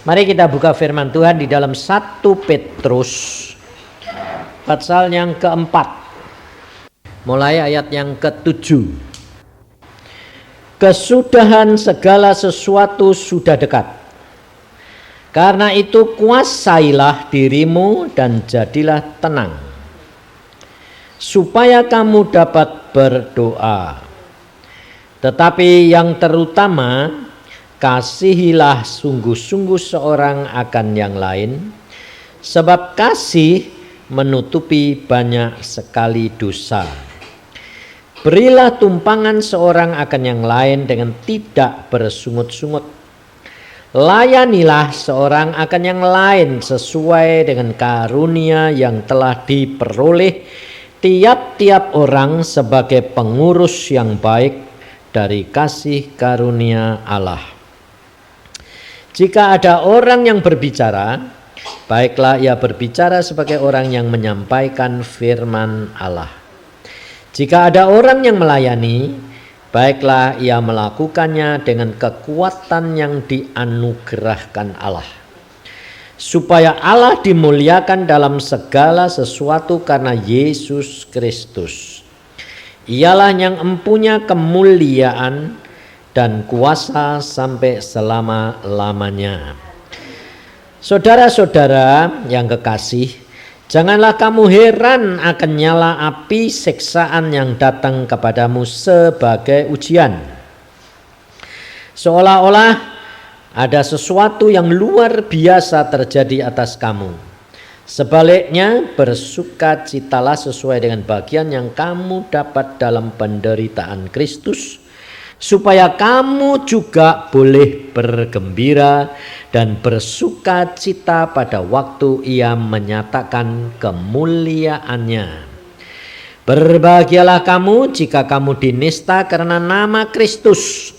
Mari kita buka firman Tuhan di dalam 1 Petrus pasal yang keempat, mulai ayat yang ke-7. Kesudahan segala sesuatu sudah dekat. Karena itu kuasailah dirimu dan jadilah tenang, supaya kamu dapat berdoa. Tetapi yang terutama, kasihilah sungguh-sungguh seorang akan yang lain, sebab kasih menutupi banyak sekali dosa. Berilah tumpangan seorang akan yang lain dengan tidak bersungut-sungut. Layanilah seorang akan yang lain sesuai dengan karunia yang telah diperoleh tiap-tiap orang sebagai pengurus yang baik dari kasih karunia Allah. Jika ada orang yang berbicara, baiklah ia berbicara sebagai orang yang menyampaikan firman Allah. Jika ada orang yang melayani, baiklah ia melakukannya dengan kekuatan yang dianugerahkan Allah, supaya Allah dimuliakan dalam segala sesuatu karena Yesus Kristus. Ialah yang empunya kemuliaan dan kuasa sampai selama-lamanya. Saudara-saudara yang kekasih, janganlah kamu heran akan nyala api siksaan yang datang kepadamu sebagai ujian, seolah-olah ada sesuatu yang luar biasa terjadi atas kamu. Sebaliknya, bersukacitalah sesuai dengan bagian yang kamu dapat dalam penderitaan Kristus, supaya kamu juga boleh bergembira dan bersukacita pada waktu ia menyatakan kemuliaannya. Berbahagialah kamu jika kamu dinista karena nama Kristus,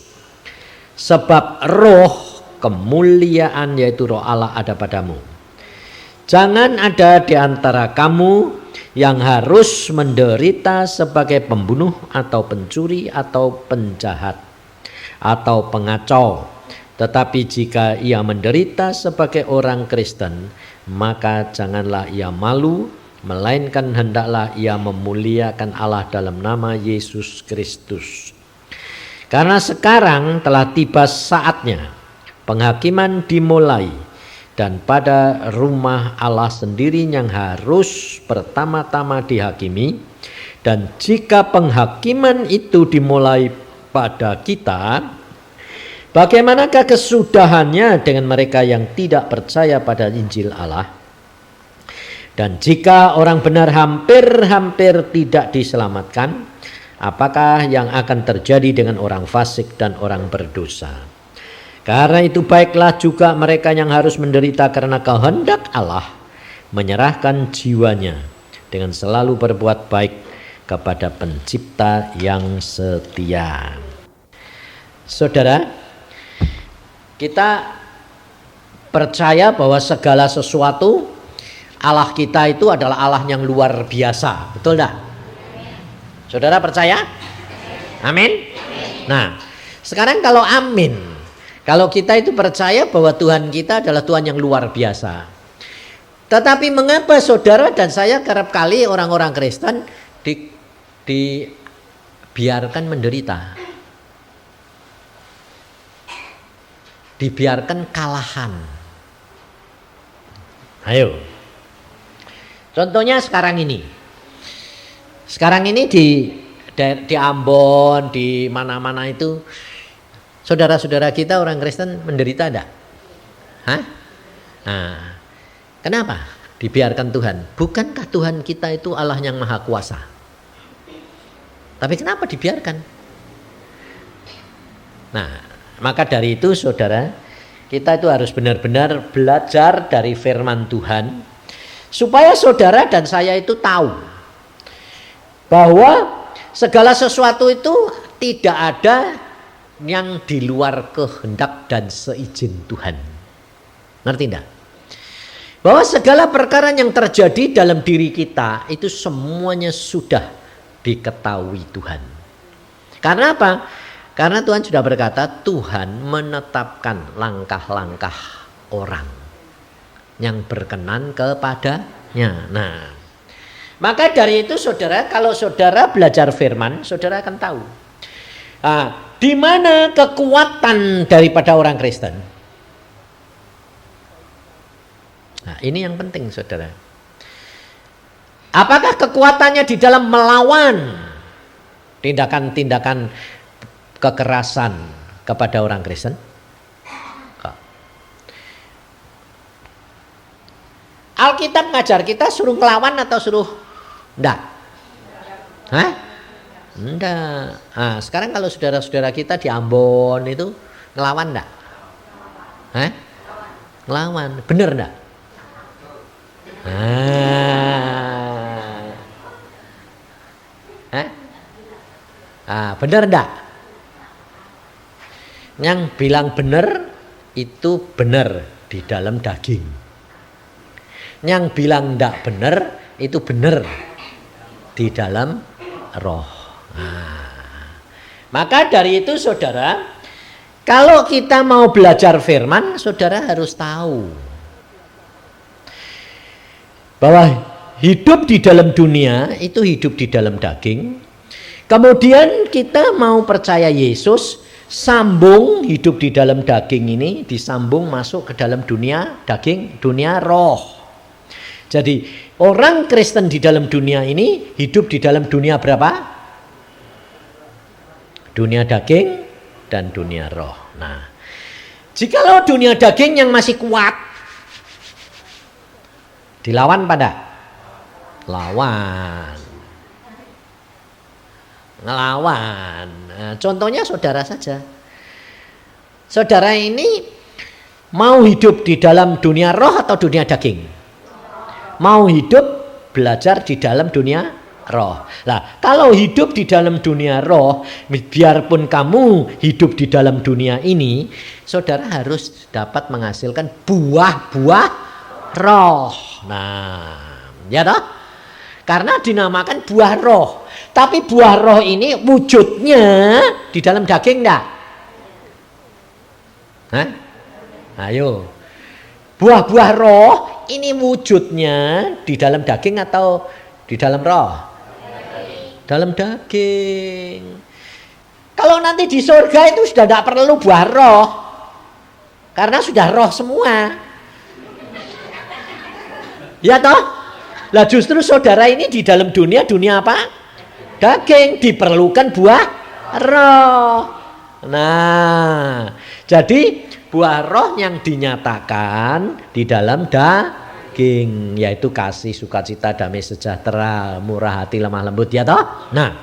sebab roh kemuliaan yaitu roh Allah ada padamu. Jangan ada di antara kamu yang harus menderita sebagai pembunuh atau pencuri atau penjahat atau pengacau. Tetapi jika ia menderita sebagai orang Kristen, maka janganlah ia malu, melainkan hendaklah ia memuliakan Allah dalam nama Yesus Kristus. Karena sekarang telah tiba saatnya penghakiman dimulai, dan pada rumah Allah sendiri yang harus pertama-tama dihakimi. Dan jika penghakiman itu dimulai pada kita, bagaimanakah kesudahannya dengan mereka yang tidak percaya pada Injil Allah? Dan jika orang benar hampir-hampir tidak diselamatkan, apakah yang akan terjadi dengan orang fasik dan orang berdosa? Karena itu baiklah juga mereka yang harus menderita karena kehendak Allah menyerahkan jiwanya dengan selalu berbuat baik kepada Pencipta yang setia. Saudara, kita percaya bahwa segala sesuatu Allah kita itu adalah Allah yang luar biasa, betul enggak? Saudara percaya? Amin. Nah, sekarang kalau amin, kalau kita itu percaya bahwa Tuhan kita adalah Tuhan yang luar biasa. Tetapi mengapa saudara dan saya kerap kali orang-orang Kristen dibiarkan menderita? Dibiarkan kalahan. Ayo. Contohnya sekarang ini. Sekarang ini di Ambon, di mana-mana itu, saudara-saudara kita orang Kristen menderita enggak? Hah? Nah, kenapa dibiarkan Tuhan? Bukankah Tuhan kita itu Allah yang maha kuasa? Tapi kenapa dibiarkan? Nah, maka dari itu saudara, kita itu harus benar-benar belajar dari firman Tuhan, supaya saudara dan saya itu tahu bahwa segala sesuatu itu tidak ada yang di luar kehendak dan seizin Tuhan. Ngerti enggak? Bahwa segala perkara yang terjadi dalam diri kita itu semuanya sudah diketahui Tuhan. Karena apa? Karena Tuhan sudah berkata, Tuhan menetapkan langkah-langkah orang yang berkenan kepadanya. Nah, maka dari itu saudara, kalau saudara belajar firman, saudara akan tahu di mana kekuatan daripada orang Kristen. Nah, ini yang penting saudara. Apakah kekuatannya di dalam melawan tindakan-tindakan kekerasan kepada orang Kristen? Alkitab ngajar kita suruh ngelawan atau suruh enggak? Hah? Enggak. Nah, sekarang kalau saudara-saudara kita di Ambon itu ngelawan enggak? Hah? Ngelawan. Bener enggak? Bener enggak? Yang bilang bener itu bener di dalam daging. Yang bilang enggak bener itu bener di dalam roh. Maka dari itu saudara, kalau kita mau belajar firman, saudara harus tahu bahwa hidup di dalam dunia itu hidup di dalam daging. Kemudian kita mau percaya Yesus, sambung hidup di dalam daging ini, disambung masuk ke dalam dunia daging, dunia roh. Jadi orang Kristen di dalam dunia ini hidup di dalam dunia berapa? Dunia daging dan dunia roh. Nah, jikalau dunia daging yang masih kuat, dilawan pada lawan, ngelawan. Nah, contohnya saudara saja. Saudara ini mau hidup di dalam dunia roh atau dunia daging? Mau hidup belajar di dalam dunia roh. Nah, kalau hidup di dalam dunia roh, biarpun kamu hidup di dalam dunia ini, saudara harus dapat menghasilkan buah-buah roh. Nah, ya toh? Karena dinamakan buah roh. Tapi buah roh ini wujudnya di dalam daging enggak? Hah? Ayo. Buah-buah roh ini wujudnya di dalam daging atau di dalam roh? Dalam daging. Kalau nanti di surga itu sudah tidak perlu buah roh. Karena sudah roh semua. Ya toh? Lah justru saudara ini di dalam dunia apa? Daging, diperlukan buah roh. Nah, jadi buah roh yang dinyatakan di dalam daging, yaitu kasih, sukacita, damai sejahtera, murah hati, lemah lembut, ya toh? Nah,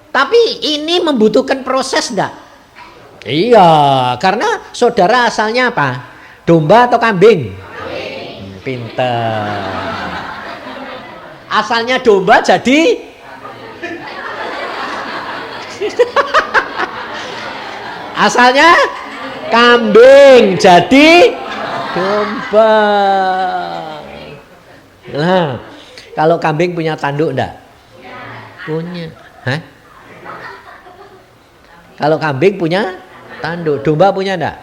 tapi ini membutuhkan proses enggak? Iya, karena saudara asalnya apa? Domba atau kambing? Pinter. Asalnya domba jadi asalnya kambing jadi domba. Nah, kalau kambing punya tanduk enggak? Punya. Hah? Kalau kambing punya tanduk, domba punya enggak?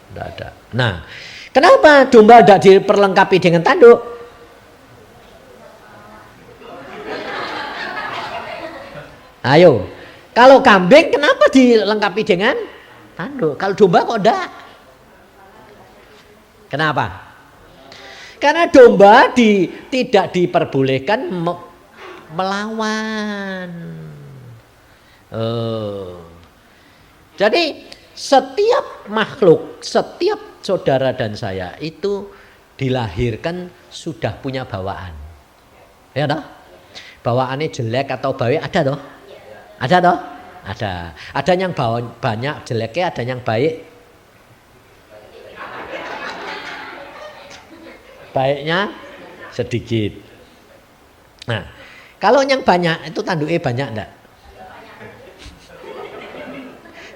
Enggak ada. Nah, kenapa domba tidak diperlengkapi dengan tanduk? Ayo, kalau kambing kenapa dilengkapi dengan tanduk? Kalau domba kok enggak? Kenapa? Karena domba tidak diperbolehkan melawan. Jadi setiap makhluk, setiap saudara dan saya itu dilahirkan sudah punya bawaan. Ya toh? Bawaannya jelek atau baik ada toh? Ada toh? Ada. Ada yang banyak jeleknya, ada yang baik. Baiknya sedikit. Nah, kalau yang banyak itu tanduknya banyak enggak?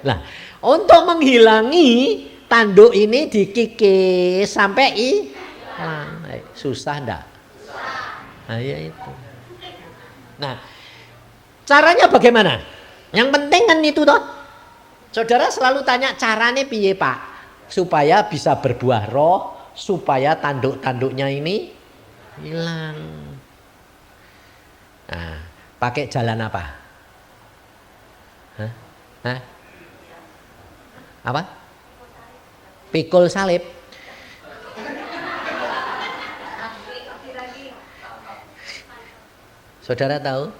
Nah, untuk menghilangi tanduk ini dikikis sampai hilang. Susah enggak? Nah, ya itu. Nah, caranya bagaimana? Yang penting kan itu toh. Saudara selalu tanya caranya piye, Pak? supaya bisa berbuah roh, supaya tanduk-tanduknya ini hilang. Nah, pakai jalan apa? Hah? Hah? Apa? Pikul salib. Saudara tahu,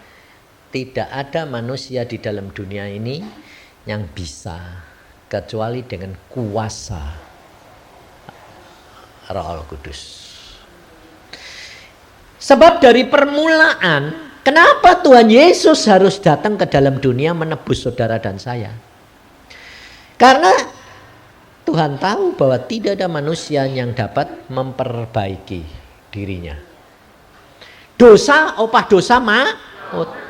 tidak ada manusia di dalam dunia ini yang bisa kecuali dengan kuasa Roh Kudus. Sebab dari permulaan, kenapa Tuhan Yesus harus datang ke dalam dunia menebus saudara dan saya? Karena Tuhan tahu bahwa tidak ada manusia yang dapat memperbaiki dirinya. Dosa, opah dosa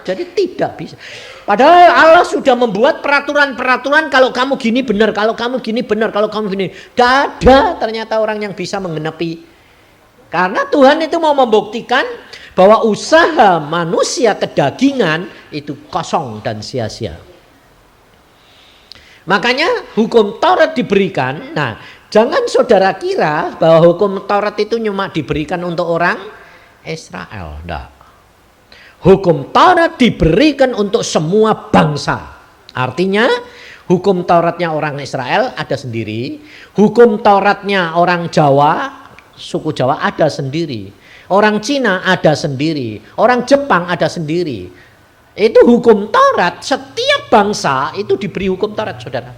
jadi tidak bisa. Padahal Allah sudah membuat peraturan-peraturan, kalau kamu gini benar, kalau kamu gini benar, kalau kamu gini. Tidak ada ternyata orang yang bisa menggenapi. Karena Tuhan itu mau membuktikan bahwa usaha manusia kedagingan itu kosong dan sia-sia. Makanya hukum Taurat diberikan. Nah, jangan saudara kira bahwa hukum Taurat itu cuma diberikan untuk orang Israel. Tidak. Hukum Taurat diberikan untuk semua bangsa. Artinya hukum Tauratnya orang Israel ada sendiri. Hukum Tauratnya orang Jawa, suku Jawa ada sendiri. Orang Cina ada sendiri. Orang Jepang ada sendiri. Itu hukum Taurat. Setiap bangsa itu diberi hukum Taurat, saudara.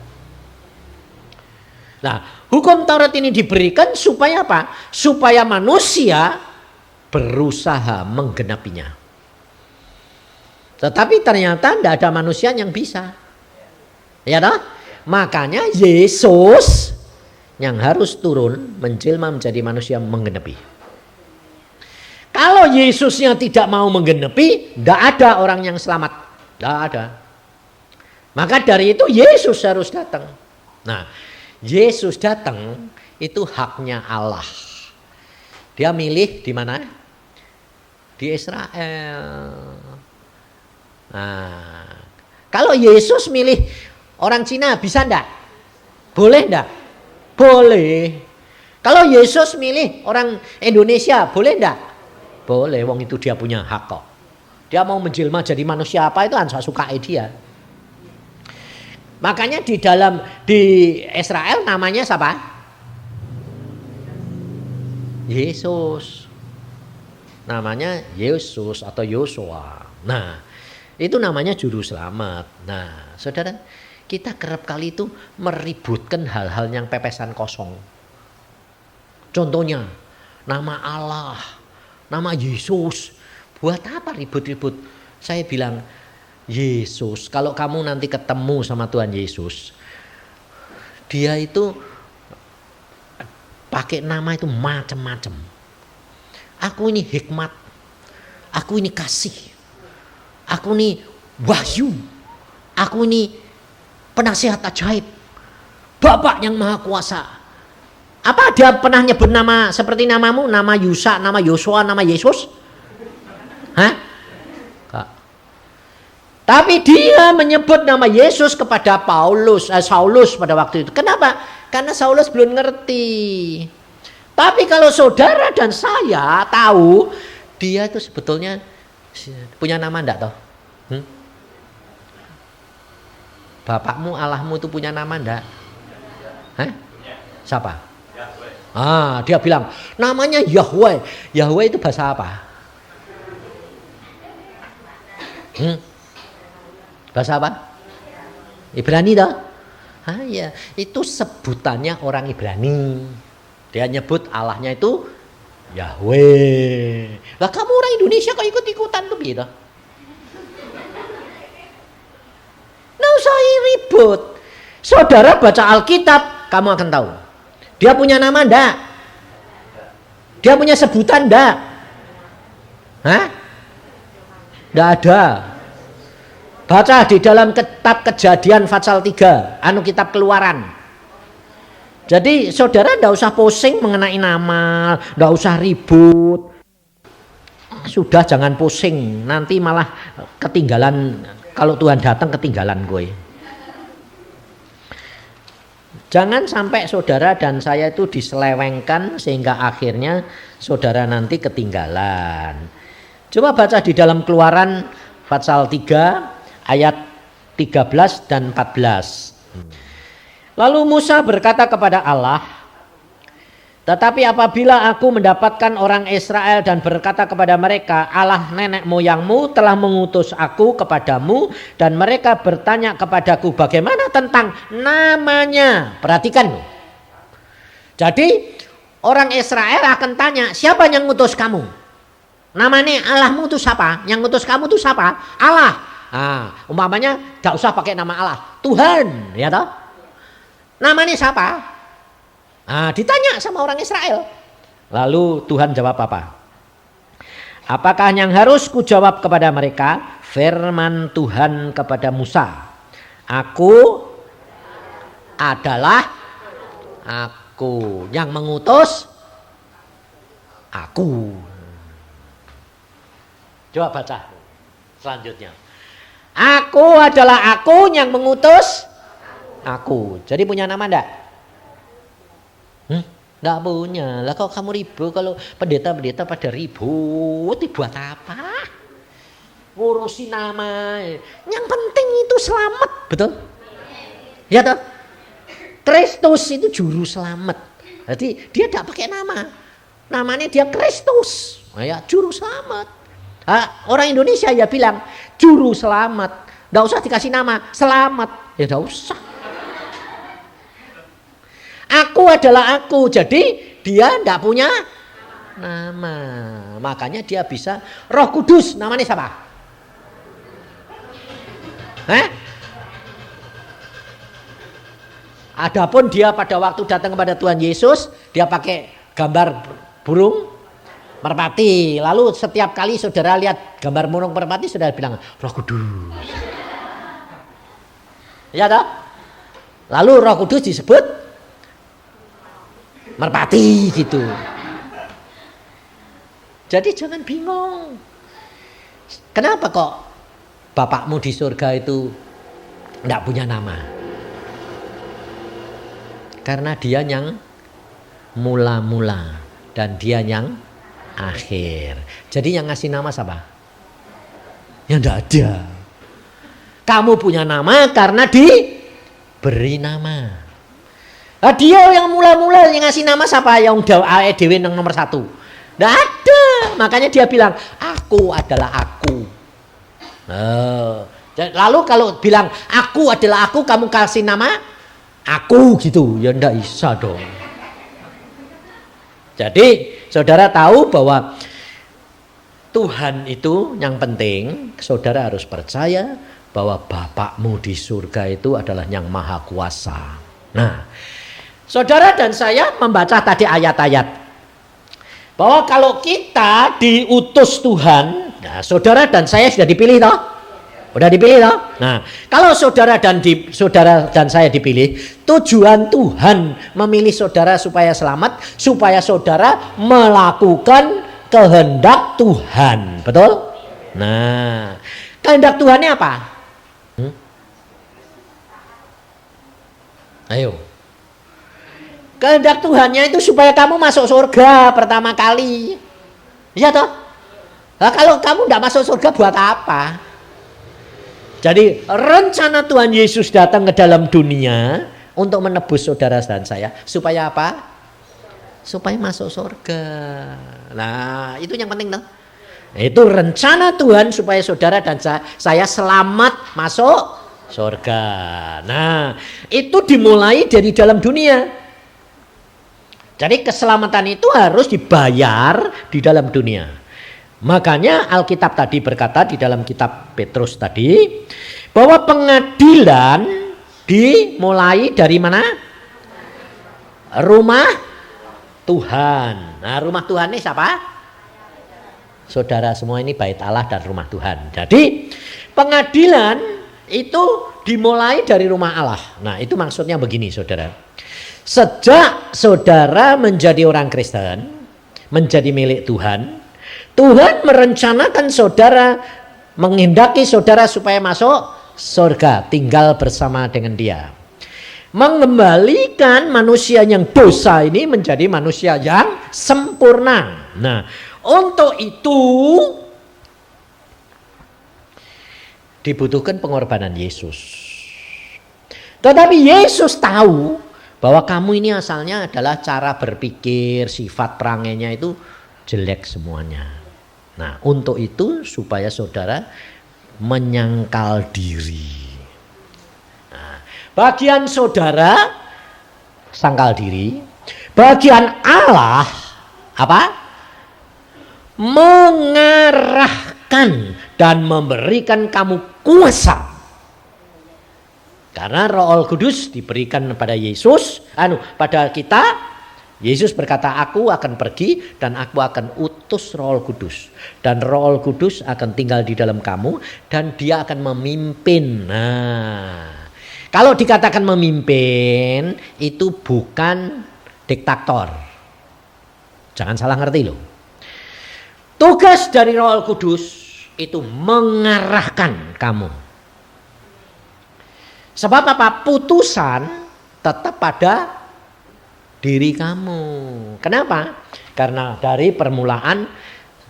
Nah, hukum Taurat ini diberikan supaya apa? Supaya manusia berusaha menggenapinya. Tetapi ternyata tidak ada manusia yang bisa. Ya toh? Makanya Yesus yang harus turun menjelma menjadi manusia menggenapi. Kalau Yesusnya tidak mau menggenapi, tidak ada orang yang selamat. Tidak ada. Maka dari itu Yesus harus datang. Nah, Yesus datang itu haknya Allah. Dia milih di mana? Di Israel. Nah, kalau Yesus milih orang Cina bisa enggak? Boleh enggak? Boleh. Kalau Yesus milih orang Indonesia boleh enggak? Boleh, wong itu dia punya hak kok. Dia mau menjelma jadi manusia apa itu kan suka dia. Makanya di Israel namanya siapa? Yesus. Namanya Yesus atau Yosua. Nah, itu namanya juru selamat. Nah, saudara, kita kerap kali itu meributkan hal-hal yang pepesan kosong. Contohnya, nama Allah, nama Yesus. Buat apa ribut-ribut? Saya bilang, Yesus, kalau kamu nanti ketemu sama Tuhan Yesus, dia itu pakai nama itu macam-macam. Aku ini hikmat, aku ini kasih, aku ini wahyu, aku ini penasihat ajaib, Bapak yang Maha Kuasa. Apa dia pernah nyebut nama seperti namamu, nama Yusa, nama Yosua, nama Yesus? Hah? Enggak. Tapi dia menyebut nama Yesus kepada Saulus pada waktu itu. Kenapa? Karena Saulus belum ngerti. Tapi kalau saudara dan saya tahu, dia itu sebetulnya punya nama enggak toh? Bapakmu, Allahmu itu punya nama enggak? Hah? Siapa? Dia bilang namanya Yahweh. Yahweh itu bahasa apa? Bahasa apa? Ibrani toh? Ya, itu sebutannya orang Ibrani. Dia nyebut Allahnya itu Yahweh. Lah kamu orang Indonesia kok ikut-ikutan tuh gitu? Nggak usah ribut. Saudara baca Alkitab, kamu akan tahu. Dia punya nama enggak? Dia punya sebutan enggak? Hah? Enggak ada. Baca di dalam kitab Kejadian pasal 3, kitab Keluaran. Jadi saudara enggak usah pusing mengenai nama, enggak usah ribut. Sudah jangan pusing, nanti malah ketinggalan, kalau Tuhan datang ketinggalan gue. Jangan sampai saudara dan saya itu diselewengkan sehingga akhirnya saudara nanti ketinggalan. Coba baca di dalam Keluaran pasal 3 ayat 13 dan 14. Lalu Musa berkata kepada Allah, tetapi apabila aku mendapatkan orang Israel dan berkata kepada mereka, Allah nenek moyangmu telah mengutus aku kepadamu, dan mereka bertanya kepadaku, bagaimana tentang namanya? Perhatikan. Jadi orang Israel akan tanya, siapa yang ngutus kamu? Namanya Allahmu itu siapa? Yang ngutus kamu itu siapa? Allah. Umpamanya gak usah pakai nama Allah, Tuhan, ya toh? Namanya siapa? Ditanya sama orang Israel. Lalu Tuhan jawab apa? Apakah yang harus kujawab kepada mereka? Firman Tuhan kepada Musa, aku adalah aku yang mengutus aku. Coba baca selanjutnya. Aku adalah aku yang mengutus aku. Jadi punya nama enggak? Enggak punya. Lah kalau kamu ribut, kalau pendeta-pendeta pada ribut, buat apa? Ngurusi nama. Yang penting itu selamat, betul? Ya toh? Kristus itu juru selamat. Jadi dia enggak pakai nama. Namanya dia Kristus. Ya, juru selamat. Orang Indonesia ya bilang juru selamat. Enggak usah dikasih nama, selamat. Ya enggak usah. Aku adalah aku. Jadi dia enggak punya nama. Makanya dia bisa Roh Kudus. Namanya siapa? Adapun dia pada waktu datang kepada Tuhan Yesus, dia pakai gambar burung merpati. Lalu setiap kali saudara lihat gambar burung merpati, saudara bilang Roh Kudus. Ya toh? Lalu Roh Kudus disebut merpati gitu. Jadi jangan bingung. Kenapa kok Bapakmu di surga itu enggak punya nama? Karena dia yang mula-mula dan dia yang akhir. Jadi yang ngasih nama siapa? Ya enggak ada. Kamu punya nama karena diberi nama. Dia yang mula-mula yang ngasih nama siapa? Yang dewe nomor 1. Enggak ada. Makanya dia bilang, aku adalah aku. Lalu kalau bilang aku adalah aku, kamu kasih nama aku gitu, ya enggak bisa dong. Jadi saudara tahu bahwa Tuhan itu yang penting, saudara harus percaya bahwa Bapakmu di surga itu adalah yang maha kuasa. Nah, saudara dan saya membaca tadi ayat-ayat bahwa kalau kita diutus Tuhan, nah saudara dan saya sudah dipilih toh? Udah dipilih toh? Nah, kalau saudara dan saya dipilih, tujuan Tuhan memilih saudara supaya selamat, supaya saudara melakukan kehendak Tuhan. Betul? Nah, kehendak Tuhannya apa? Ayo. Kehendak Tuhannya itu supaya kamu masuk surga pertama kali. Iya toh? Nah, kalau kamu tidak masuk surga buat apa? Jadi rencana Tuhan Yesus datang ke dalam dunia untuk menebus saudara dan saya. Supaya apa? Supaya masuk surga. Nah itu yang penting toh. Itu rencana Tuhan supaya saudara dan saya selamat masuk surga. Nah itu dimulai dari dalam dunia. Jadi keselamatan itu harus dibayar di dalam dunia. Makanya Alkitab tadi berkata di dalam kitab Petrus tadi bahwa pengadilan dimulai dari mana? Rumah Tuhan. Nah, rumah Tuhan ini siapa? Saudara semua ini bait Allah dan rumah Tuhan. Jadi pengadilan itu dimulai dari rumah Allah. Nah, itu maksudnya begini, saudara. Sejak saudara menjadi orang Kristen, menjadi milik Tuhan, Tuhan merencanakan saudara, menghendaki saudara supaya masuk surga, tinggal bersama dengan Dia. mengembalikan manusia yang dosa ini menjadi manusia yang sempurna. Nah, untuk itu dibutuhkan pengorbanan Yesus. Tetapi Yesus tahu bahwa kamu ini asalnya adalah cara berpikir, sifat perangainya itu jelek semuanya. Nah, untuk itu supaya saudara menyangkal diri. Nah, bagian saudara sangkal diri, bagian Allah apa? Mengarahkan dan memberikan kamu kuasa. Karena Roh Kudus diberikan pada Yesus, pada kita. Yesus berkata, aku akan pergi dan aku akan utus Roh Kudus. Dan Roh Kudus akan tinggal di dalam kamu dan dia akan memimpin. Nah, kalau dikatakan memimpin itu bukan diktator. Jangan salah ngerti loh. Tugas dari Roh Kudus itu mengarahkan kamu. Sebab apa? Putusan tetap pada diri kamu. Kenapa? Karena dari permulaan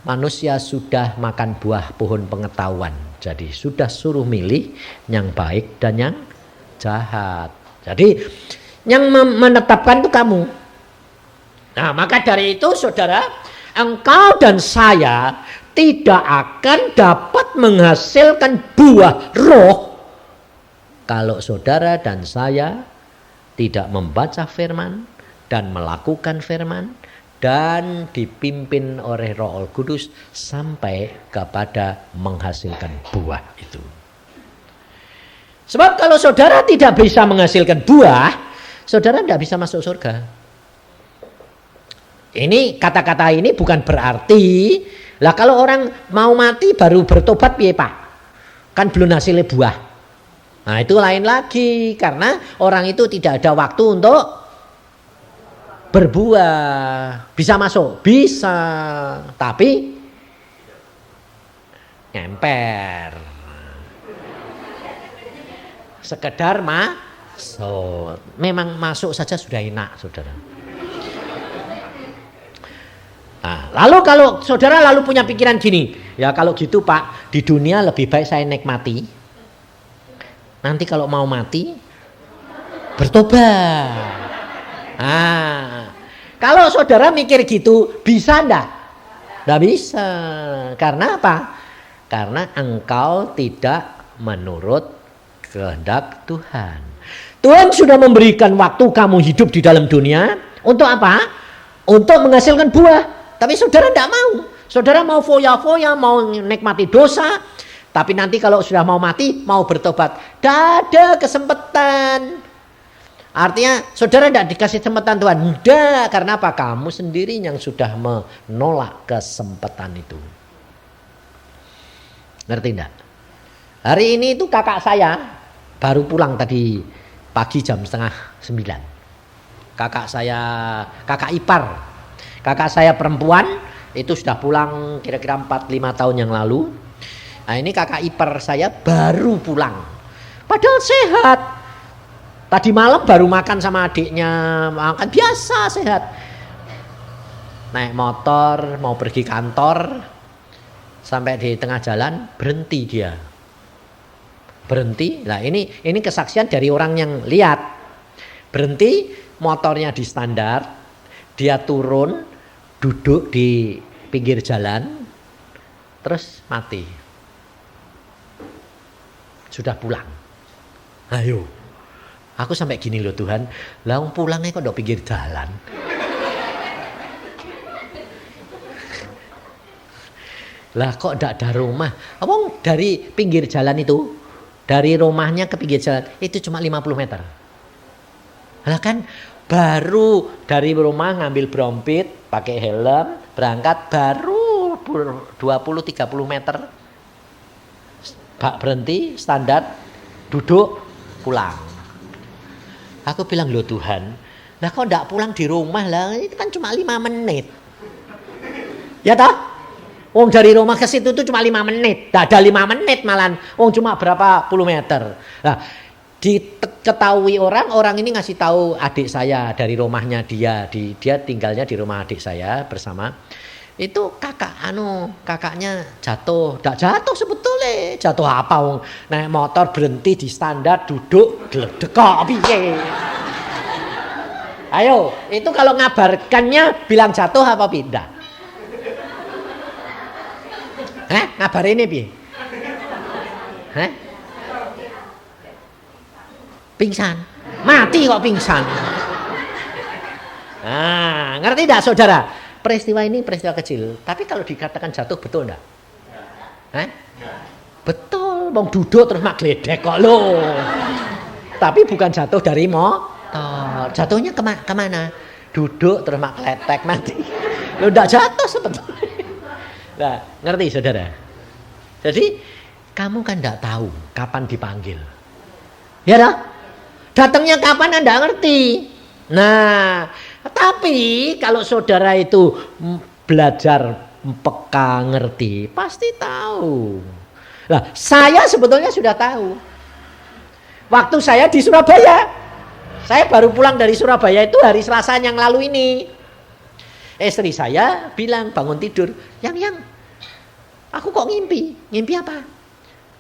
manusia sudah makan buah pohon pengetahuan. Jadi sudah suruh milih yang baik dan yang jahat. Jadi yang menetapkan itu kamu. Nah, maka dari itu saudara, engkau dan saya tidak akan dapat menghasilkan buah roh kalau saudara dan saya tidak membaca firman dan melakukan firman dan dipimpin oleh Roh Kudus sampai kepada menghasilkan buah itu. Sebab kalau saudara tidak bisa menghasilkan buah, saudara tidak bisa masuk surga. Ini kata-kata ini bukan berarti lah kalau orang mau mati baru bertobat piye Pak? Kan belum hasilnya buah. Nah, itu lain lagi karena orang itu tidak ada waktu untuk berbuah. Bisa masuk? Bisa. Tapi ngemper. Sekedar masuk. Memang masuk saja sudah enak, saudara. Nah, lalu kalau saudara lalu punya pikiran gini, ya kalau gitu Pak, di dunia lebih baik saya nikmati. Nanti kalau mau mati bertobat. Nah, kalau saudara mikir gitu bisa enggak? Enggak bisa. Karena apa? Karena engkau tidak menurut kehendak Tuhan. Tuhan sudah memberikan waktu kamu hidup di dalam dunia untuk apa? Untuk menghasilkan buah. Tapi saudara enggak mau. Saudara mau foya-foya, mau nikmati dosa. Tapi nanti kalau sudah mau mati, mau bertobat. Tidak ada kesempatan. Artinya saudara tidak dikasih kesempatan Tuhan. Tidak. Karena apa? Kamu sendiri yang sudah menolak kesempatan itu. Ngerti tidak? Hari ini itu kakak saya baru pulang tadi pagi jam 8:30. Kakak saya, kakak ipar. Kakak saya perempuan itu sudah pulang kira-kira 4-5 tahun yang lalu. Nah, ini kakak ipar saya baru pulang. Padahal sehat. Tadi malam baru makan sama adiknya, makan biasa sehat. Naik motor mau pergi kantor, sampai di tengah jalan berhenti dia. Berhenti. Nah, ini kesaksian dari orang yang lihat. Berhenti, motornya di standar, dia turun, duduk di pinggir jalan, terus mati. Sudah pulang. Ayo. Aku sampai gini loh Tuhan. Lah pulangnya kok udah pinggir jalan. Lah kok ndak ada rumah. Abang dari pinggir jalan itu, dari rumahnya ke pinggir jalan itu cuma 50 meter. Lah kan baru dari rumah ngambil brompit, pakai helm, berangkat baru 20-30 meter. Bak berhenti, standar, duduk, pulang. Aku bilang loh Tuhan, lah kok enggak pulang di rumah lah, itu kan cuma 5 menit. Ya toh? Wong dari rumah ke situ tuh cuma 5 menit, enggak ada 5 menit malahan. Wong cuma berapa puluh meter. Nah, diketahui orang ini ngasih tahu adik saya dari rumahnya dia tinggalnya di rumah adik saya bersama. Itu kakaknya jatuh. Ndak jatuh sebetulnya. Jatuh apa wong naik motor berhenti di standar duduk gledek kok piye. Ayo, itu kalau ngabarkannya bilang jatuh apa pindah? Ngabarin ini piye? Pingsan. Mati kok pingsan. Nah, ngerti enggak saudara? Peristiwa ini peristiwa kecil, tapi kalau dikatakan jatuh betul enggak? Betul, wong duduk terus mak gledek kok lo. Tapi bukan jatuh dari motor. Jatuhnya kemana? Duduk terus mak kletek mati. Lo enggak jatuh sebetulnya. Nah, ngerti saudara? Jadi kamu kan enggak tahu kapan dipanggil. Ya dah? Datangnya kapan Anda ngerti. Nah, tapi kalau saudara itu belajar peka ngerti, pasti tahu. Nah, saya sebetulnya sudah tahu. Waktu saya di Surabaya, saya baru pulang dari Surabaya itu hari Selasa yang lalu ini. Istri saya bilang bangun tidur, yang, aku kok ngimpi. Ngimpi apa?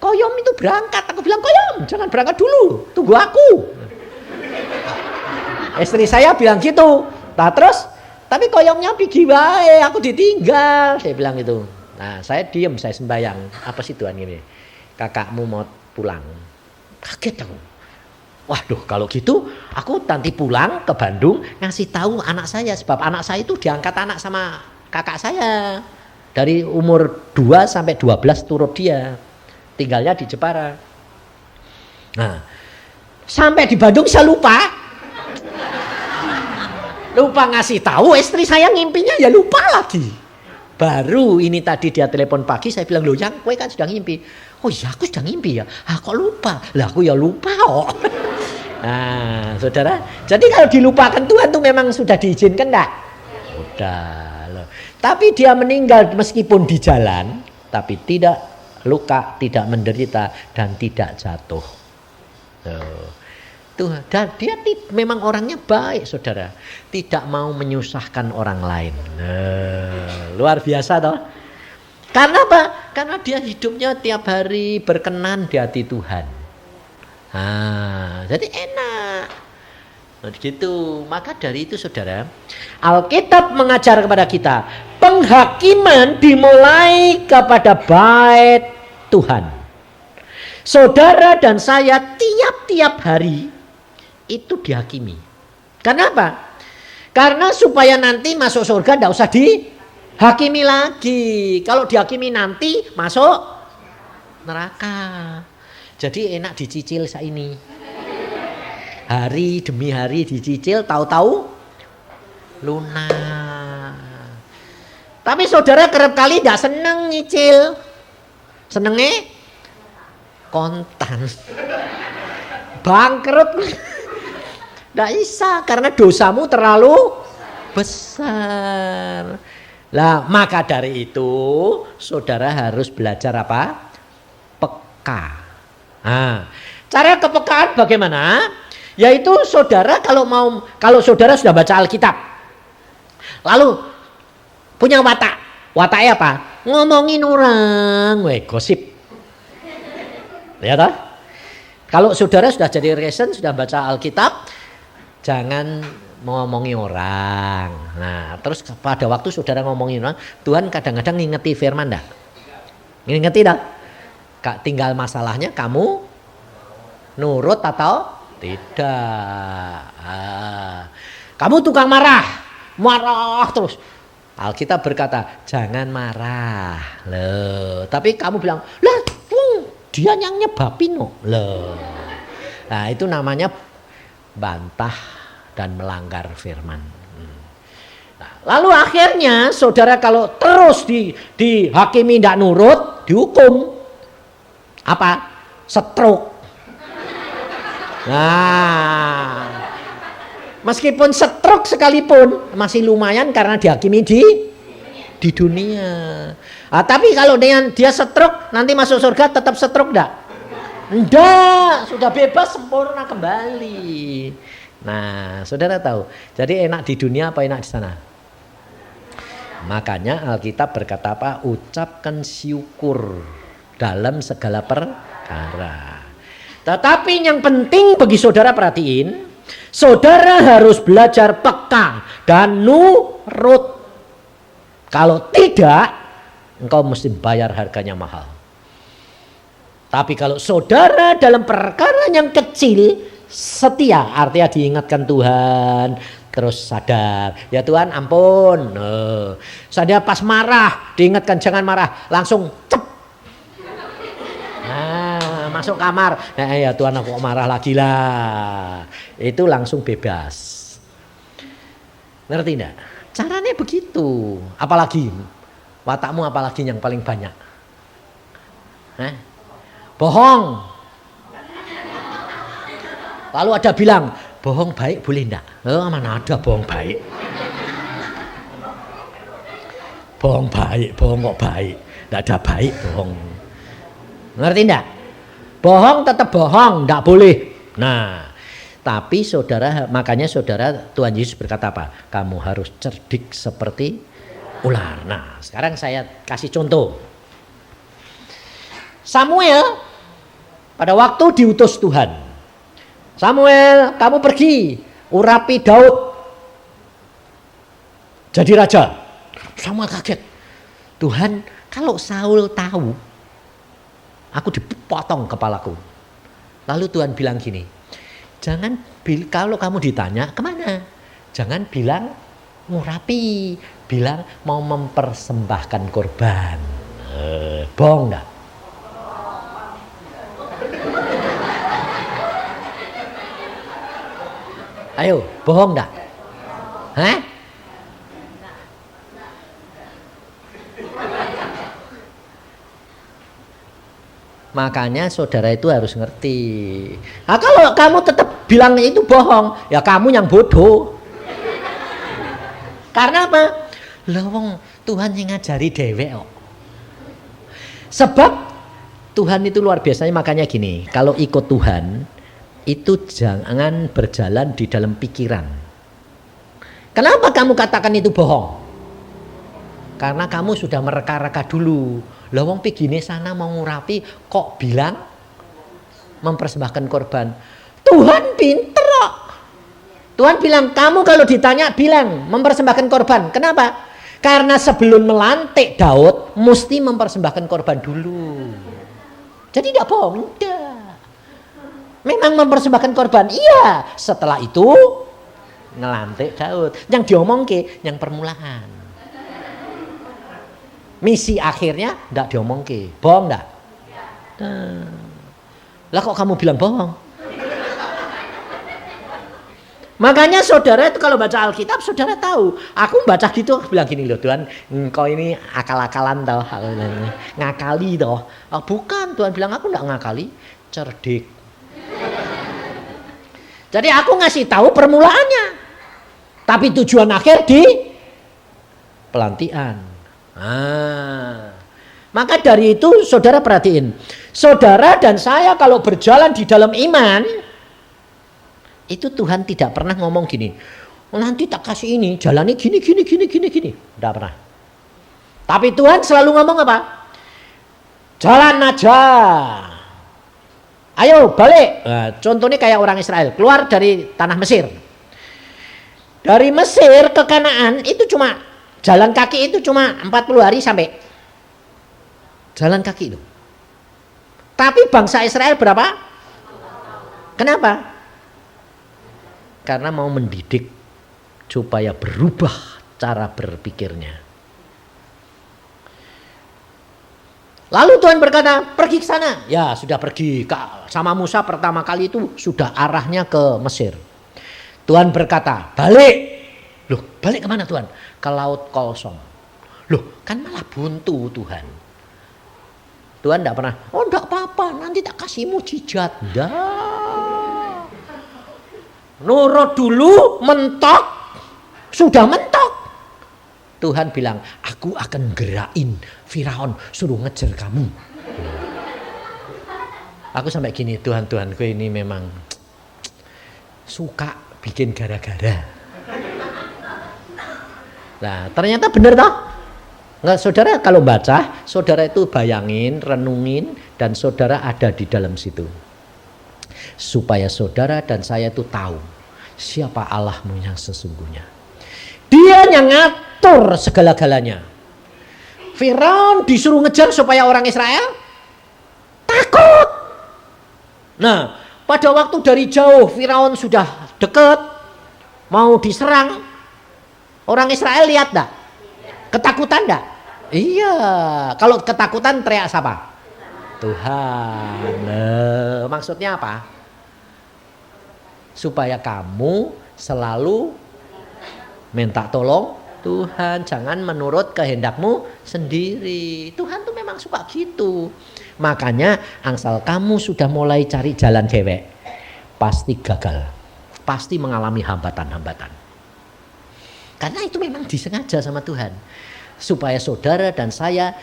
Koyom itu berangkat. Aku bilang, Koyom jangan berangkat dulu, tunggu aku. Istri saya bilang gitu. Nah terus, tapi koyomnya pergi wae, aku ditinggal. Saya bilang gitu. Nah saya diem, saya sembayang. Apa sih Tuhan gini? Kakakmu mau pulang. Kaget aku. Waduh kalau gitu, aku nanti pulang ke Bandung ngasih tahu anak saya. Sebab anak saya itu diangkat anak sama kakak saya. Dari umur 2 sampai 12 turut dia. Tinggalnya di Jepara. Nah, sampai di Bandung saya lupa ngasih tahu istri saya ngimpinya ya lupa lagi. Baru ini tadi dia telepon pagi saya bilang loh yang kowe kan sudah ngimpi. Oh iya aku sudah ngimpi ya. Kok lupa? Lah aku ya lupa kok. Nah saudara, jadi kalau dilupakan Tuhan tuh memang sudah diizinkan enggak? Udah loh. Tapi dia meninggal meskipun di jalan, tapi tidak luka, tidak menderita dan tidak jatuh. Tuh, dan dia memang orangnya baik, saudara. Tidak mau menyusahkan orang lain. Luar biasa toh. Karena apa? Karena dia hidupnya tiap hari berkenan di hati Tuhan. Jadi enak. Gitu. Maka dari itu saudara, Alkitab mengajar kepada kita, penghakiman dimulai kepada bait Tuhan. Saudara dan saya tiap-tiap hari itu dihakimi. Karena apa? Karena supaya nanti masuk surga tidak usah dihakimi lagi. Kalau dihakimi nanti masuk neraka. Jadi enak dicicil saini. Hari demi hari dicicil, tahu-tahu lunas. Tapi saudara kerap kali tidak seneng nyicil. Senengnya kontan. Bangkrut. Tidak bisa karena dosamu terlalu besar. Lah maka dari itu saudara harus belajar apa? Peka. Cara kepekaan bagaimana? Yaitu saudara kalau saudara sudah baca Alkitab, lalu punya wataknya apa? Ngomongin orang, gosip. Ya toh? Kalau saudara sudah jadi Kristen, sudah baca Alkitab, jangan ngomongi orang. Nah, terus pada waktu saudara ngomongin orang, Tuhan kadang-kadang ngingeti firman dah. Ngingeti dah. Tinggal masalahnya kamu nurut atau tidak. Kamu tukang marah terus. Alkitab berkata, jangan marah. Loh, tapi kamu bilang, lah, dia yang nyebabin loh. Nah, itu namanya bantah dan melanggar firman. Nah, lalu akhirnya saudara kalau terus dihakimi tidak nurut, dihukum apa? Stroke. Nah, meskipun stroke sekalipun masih lumayan karena dihakimi di dunia. Tapi kalau dia stroke nanti masuk surga tetap stroke enggak? Enggak, sudah bebas sempurna kembali. Nah, saudara tahu, jadi enak di dunia apa enak di sana? Makanya Alkitab berkata apa? Ucapkan syukur dalam segala perkara. Tetapi yang penting bagi saudara perhatiin, saudara harus belajar peka dan nurut. Kalau tidak, engkau mesti bayar harganya mahal. Tapi kalau saudara dalam perkara yang kecil setia, artinya diingatkan Tuhan, terus sadar, ya Tuhan ampun. Sadar pas marah, diingatkan jangan marah, langsung cep. Nah, masuk kamar, ya Tuhan aku marah lagi lah. Itu langsung bebas. Ngerti enggak? Caranya begitu. Apalagi watakmu apalagi yang paling banyak? Bohong. Lalu ada bilang, bohong baik boleh enggak? Mana ada bohong baik? Bohong baik, bohong kok baik? Enggak ada baik bohong. Ngerti enggak? Bohong tetap bohong, enggak boleh. Nah, tapi saudara, makanya saudara Tuhan Yesus berkata apa? Kamu harus cerdik seperti ular. Nah, sekarang saya kasih contoh. Samuel pada waktu diutus Tuhan, Samuel, kamu pergi urapi Daud jadi raja. Samuel kaget. Tuhan, kalau Saul tahu, aku dipotong kepalaku. Lalu Tuhan bilang gini, jangan kalau kamu ditanya kemana, jangan bilang ngurapi, bilang mau mempersembahkan korban. Bohong enggak? Ayo, bohong enggak? Makanya saudara itu harus ngerti. Nah, kalau kamu tetap bilang itu bohong, ya kamu yang bodoh. Karena apa? Lawang Tuhan yang ngajari dewek kok. Sebab Tuhan itu luar biasanya, makanya gini, kalau ikut Tuhan itu jangan berjalan di dalam pikiran. Kenapa kamu katakan itu bohong? Karena kamu sudah mereka-reka dulu. Lawang pigine sana mau ngurapi kok bilang mempersembahkan korban. Tuhan pinter kok. Tuhan bilang kamu kalau ditanya bilang mempersembahkan korban. Kenapa? Karena sebelum melantik Daud mesti mempersembahkan korban dulu. Jadi tidak bohong, tidak. Memang mempersembahkan korban, iya. Setelah itu ngelantik Daud. Yang diomongke yang permulaan. Misi akhirnya tidak diomongke. Bohong enggak? Lah kok kamu bilang bohong? Makanya saudara itu kalau baca Alkitab saudara tahu. Aku baca gitu bilang gini loh, Tuhan, engkau ini akal-akalan toh, ngakali toh. Bukan, Tuhan bilang aku enggak ngakali, cerdik. Jadi aku ngasih tahu permulaannya. Tapi tujuan akhir di pelantian. Maka dari itu saudara perhatiin. Saudara dan saya kalau berjalan di dalam iman, itu Tuhan tidak pernah ngomong gini, nanti tak kasih ini, jalannya gini. Tidak pernah. Tapi Tuhan selalu ngomong apa? Jalan aja. Ayo balik. Nah, contohnya kayak orang Israel keluar dari tanah Mesir. Dari Mesir ke Kanaan itu cuma jalan kaki, itu cuma 40 hari sampai. Jalan kaki itu. Tapi bangsa Israel berapa? Kenapa? Karena mau mendidik supaya berubah cara berpikirnya. Lalu Tuhan berkata, pergi ke sana. Ya sudah pergi. Sama Musa pertama kali itu sudah arahnya ke Mesir. Tuhan berkata, balik. Loh, balik kemana Tuhan? Ke Laut Kolsom. Loh, kan malah buntu Tuhan. Tuhan tidak pernah, oh tidak apa-apa, nanti tak kasih mujizat. Dah. Nurut dulu, mentok. Sudah mentok. Tuhan bilang, aku akan gerakin Firaun suruh ngejar kamu. Aku sampai gini, Tuhanku ini memang suka bikin gara-gara. Nah, ternyata benar toh? Nggak, saudara kalau baca, saudara itu bayangin, renungin, dan saudara ada di dalam situ. Supaya saudara dan saya itu tahu siapa Allahmu yang sesungguhnya. Dia yang ngatur segala-galanya. Firaun disuruh ngejar supaya orang Israel takut. Nah, pada waktu dari jauh Firaun sudah dekat mau diserang, orang Israel lihat enggak? Ketakutan enggak? Iya, kalau ketakutan teriak siapa? Tuhan. Maksudnya apa? Supaya kamu selalu minta tolong Tuhan, jangan menurut kehendakmu sendiri. Tuhan tuh memang suka gitu. Makanya angsal kamu sudah mulai cari jalan dewek, pasti gagal, pasti mengalami hambatan-hambatan. Karena itu memang disengaja sama Tuhan, supaya saudara dan saya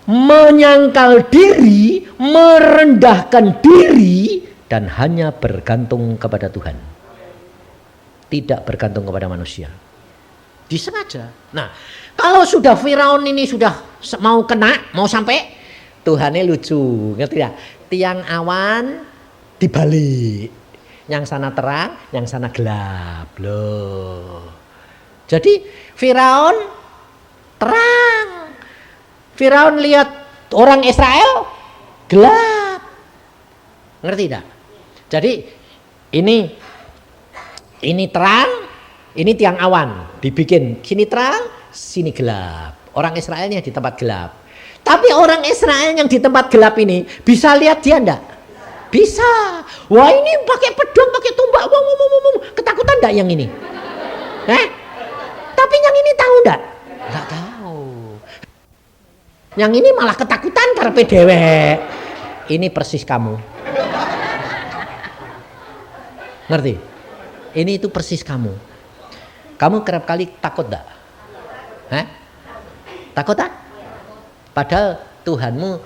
menyangkal diri, merendahkan diri, dan hanya bergantung kepada Tuhan, tidak bergantung kepada manusia. Disengaja. Nah, kalau sudah Firaun ini sudah mau kena, mau sampai, Tuhannya lucu, ngerti ya? Tiang awan dibalik, yang sana terang, yang sana gelap loh. Jadi Firaun terang, Firaun lihat orang Israel gelap, ngerti tidak? Jadi ini terang, ini tiang awan dibikin, sini terang, sini gelap. Orang Israelnya di tempat gelap. Tapi orang Israel yang di tempat gelap ini bisa lihat dia enggak? Bisa. Wah, ini pakai pedang, pakai tombak. Ketakutan enggak yang ini? Tapi yang ini tahu enggak? Enggak tahu. Yang ini malah ketakutan karepe dewek. Ini persis kamu. Ngerti? Ini itu persis kamu. Kamu kerap kali takut enggak? Takut tak? Padahal Tuhanmu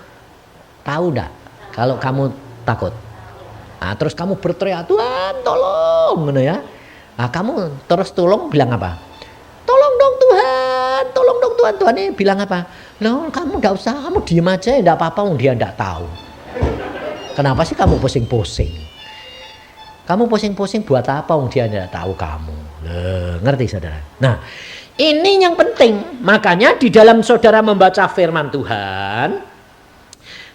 tahu enggak kalau kamu takut. Nah, terus kamu berteriak, Tuhan tolong, gitu ya. Nah, kamu terus tolong bilang apa? Tolong dong Tuhan, tolong dong Tuhan. Tuhan ini bilang apa? Loh, kamu enggak usah, kamu diem aja, enggak apa-apa, dia enggak tahu. Kenapa sih kamu pusing-pusing? Kamu pusing-pusing buat apa? Dia enggak tahu kamu. Ngerti saudara? Nah, ini yang penting. Makanya di dalam saudara membaca firman Tuhan,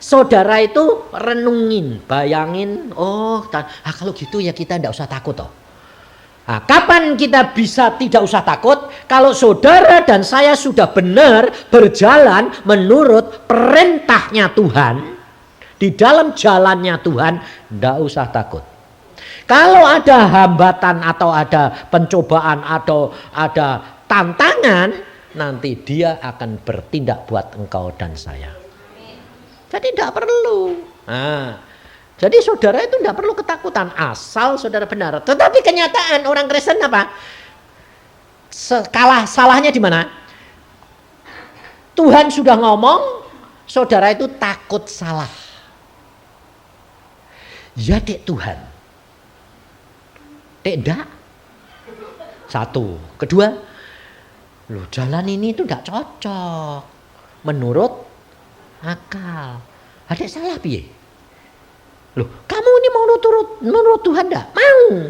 saudara itu renungin, bayangin, kalau gitu ya kita tidak usah takut toh. Nah, kapan kita bisa tidak usah takut? Kalau saudara dan saya sudah benar berjalan menurut perintahnya Tuhan, di dalam jalannya Tuhan, tidak usah takut. Kalau ada hambatan atau ada pencobaan atau ada tantangan, nanti dia akan bertindak buat engkau dan saya. Jadi tidak perlu. Nah, jadi saudara itu tidak perlu ketakutan asal saudara benar. Tetapi kenyataan orang Kristen apa? Salahnya di mana? Tuhan sudah ngomong, saudara itu takut salah. Ya dek Tuhan. Dek enggak. Satu. Kedua, loh, jalan ini itu enggak cocok menurut akal. Adek salah piye? Loh, kamu ini mau menurut Tuhan enggak? Mau.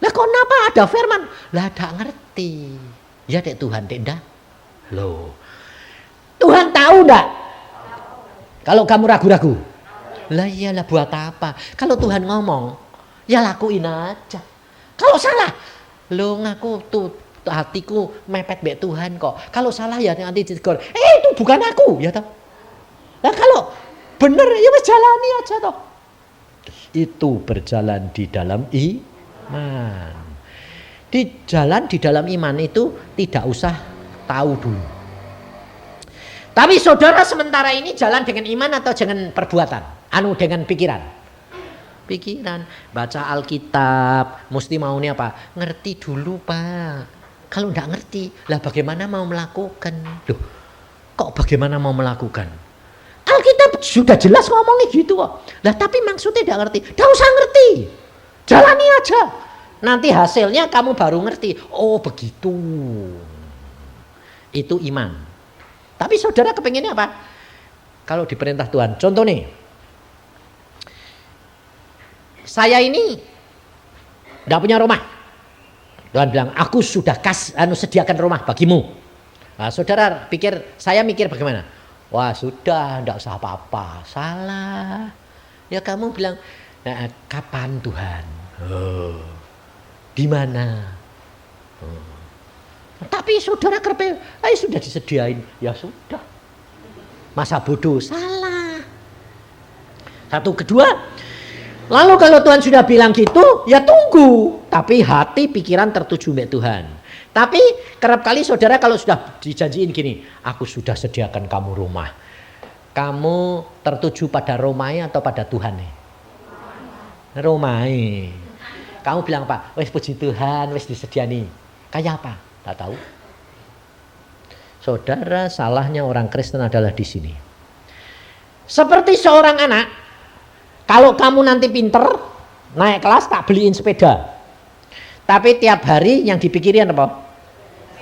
Lah kok kenapa ada firman? Lah enggak ngerti. Ya dek Tuhan, dek enggak. Loh. Tuhan tahu enggak? Kalau kamu ragu-ragu. Lah iyalah buat apa? Kalau Tuhan ngomong, ya lakuin aja. Kalau salah, lo ngaku tuh hatiku mepet mbek Tuhan kok. Kalau salah ya nanti ditegur. Itu bukan aku, ya toh. Nah kalau bener ya wis jalani aja toh. Itu berjalan di dalam iman. Di dalam iman itu tidak usah tahu dulu. Tapi saudara sementara ini jalan dengan iman atau dengan perbuatan? Dengan pikiran. Baca Alkitab, mesti maunya apa? Ngerti dulu Pak. Kalau enggak ngerti, lah bagaimana mau melakukan? Loh, kok bagaimana mau melakukan? Alkitab sudah jelas ngomongnya gitu kok. Lah tapi maksudnya tidak ngerti. Tidak usah ngerti. Jalani aja. Nanti hasilnya kamu baru ngerti. Oh begitu. Itu iman. Tapi saudara kepengennya apa? Kalau diperintah Tuhan. Contoh nih. Saya ini tidak punya rumah. Tuhan bilang, aku sudah sediakan rumah bagimu. Nah, saudara pikir, saya mikir bagaimana? Wah sudah, tidak usah apa-apa. Salah. Ya kamu bilang, nah, kapan Tuhan? Oh, di mana? Oh. Tapi saudara kerpe, sudah disediain. Ya sudah. Masa bodoh? Salah. Satu, kedua. Lalu kalau Tuhan sudah bilang gitu, ya tunggu. Tapi hati, pikiran tertuju ke Tuhan. Tapi kerap kali saudara kalau sudah dijanjiin gini, aku sudah sediakan kamu rumah. Kamu tertuju pada rumahnya atau pada Tuhan nih? Rumahnya. Kamu bilang apa? Wes puji Tuhan, wes disediani. Kayak apa? Tak tahu. Saudara, salahnya orang Kristen adalah di sini. Seperti seorang anak, kalau kamu nanti pinter, naik kelas tak beliin sepeda. Tapi tiap hari yang dipikirin apa?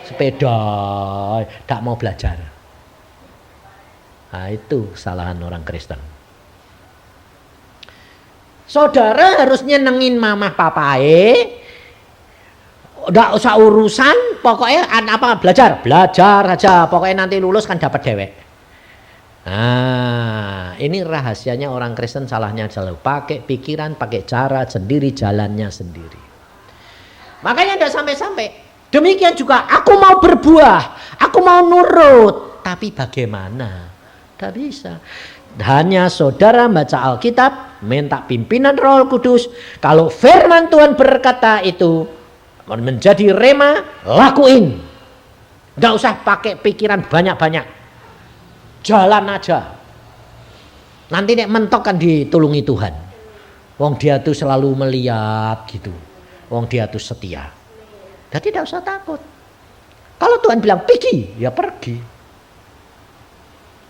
Sepeda, tak mau belajar. Nah itu kesalahan orang Kristen. Saudara harus nyenengin mamah papae. Nggak usah urusan, pokoknya apa belajar aja. Pokoknya nanti lulus kan dapat dewek. Nah ini rahasianya orang Kristen, salahnya selalu pakai pikiran, pakai cara sendiri, jalannya sendiri. Makanya tidak sampai-sampai. Demikian juga aku mau berbuah, aku mau nurut, tapi bagaimana? Tidak bisa. Hanya saudara baca Alkitab, minta pimpinan Roh Kudus. Kalau firman Tuhan berkata itu menjadi rema, lakuin. Tidak usah pakai pikiran banyak-banyak. Jalan aja. Nanti nek mentok kan ditulungi Tuhan. Wong dia tuh selalu melihat gitu. Wong dia tuh setia. Jadi tidak usah takut. Kalau Tuhan bilang pergi, ya pergi.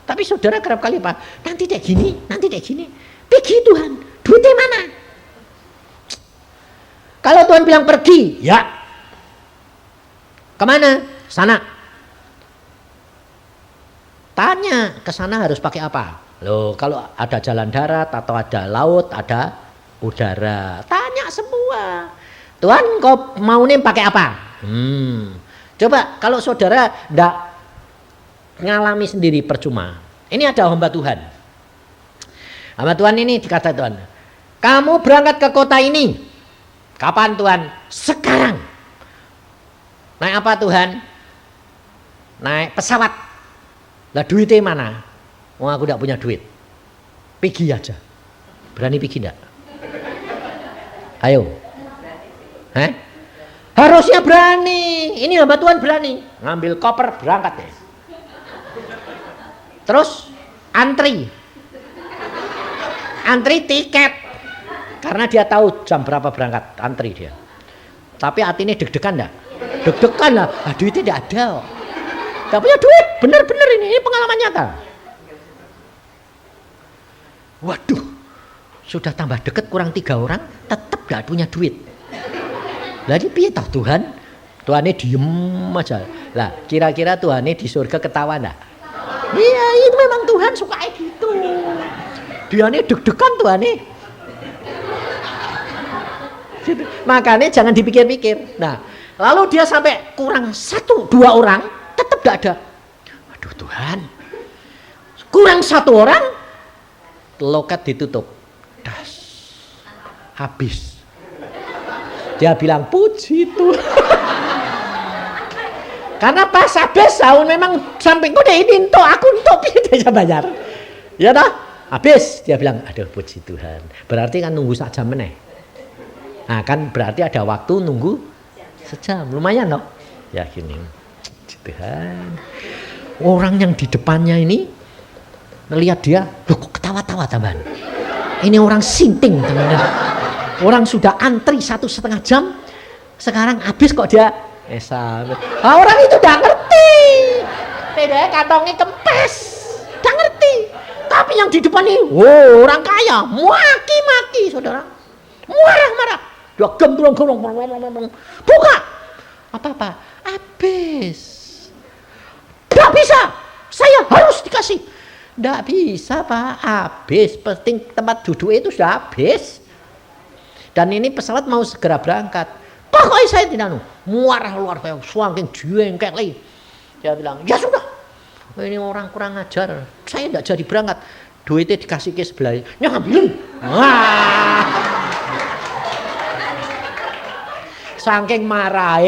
Tapi saudara kerap kali apa? Nanti kayak gini, nanti kayak gini. Pergi Tuhan, duitnya mana? Kalau Tuhan bilang pergi, ya. Kemana? Sana. Tanya, ke sana harus pakai apa? Loh, kalau ada jalan darat atau ada laut, ada udara. Tanya semua. Tuhan kau mau nih pakai apa? Coba kalau saudara ndak ngalami sendiri percuma. Ini ada hamba Tuhan. Hamba Tuhan ini dikata Tuhan, kamu berangkat ke kota ini. Kapan Tuhan? Sekarang. Naik apa Tuhan? Naik pesawat. Lah duitnya mana? Oh aku tidak punya duit. Pergi aja. Berani pergi enggak? Ayo. Harusnya berani. Ini hamba Tuhan berani. Ngambil koper berangkat ya. Terus antri tiket. Karena dia tahu jam berapa berangkat. Antri dia. Tapi hatinya deg-degan enggak? Deg-degan lah. Duitnya tidak ada. Tidak punya duit. Bener-bener ini pengalaman nyata. Waduh. Sudah tambah deket kurang 3 orang. Tetap tidak punya duit. Jadi piye toh Tuhan? Tuhannya diem aja. Lah kira-kira Tuhannya di surga ketawa enggak? Iya, itu memang Tuhan suka gitu. Dianya deg-degan Tuhannya. Makanya jangan dipikir-pikir. Nah, lalu dia sampai kurang 1-2 orang, tetap enggak ada. Aduh Tuhan. Kurang 1 orang, loket ditutup. Das. Habis. Dia bilang puji Tuhan. Karena pas habis tahun memang sampingku deh ini untuk aku untuk bisa bayar. Ya toh? Habis dia bilang aduh puji Tuhan. Berarti kan nunggu sak jam meneh. Nah kan berarti ada waktu nunggu sejam. Lumayan loh. Ya gini. Puji Tuhan. Orang yang di depannya ini melihat dia, loh kok ketawa-tawa tambahan. Ini orang sinting teman-teman. Orang sudah antri 1,5 jam, sekarang habis kok dia orang itu udah ngerti. Bedanya kantongnya kempes. Udah ngerti. Tapi yang di depan ini, orang kaya, maki-maki saudara, marah-marah, dia gembrong-gembrong, buka, apa-apa, habis, tidak bisa, saya harus dikasih, tidak bisa Pak, habis, penting tempat duduk itu sudah habis, dan ini pesawat mau segera berangkat, pokoknya saya tidak marah luar biasa, saking jengkel, dia bilang, ya sudah. Ini orang kurang ajar, saya tidak jadi berangkat. Duitnya dikasih ke sebelah, ngambilin. Wah. Saking marah,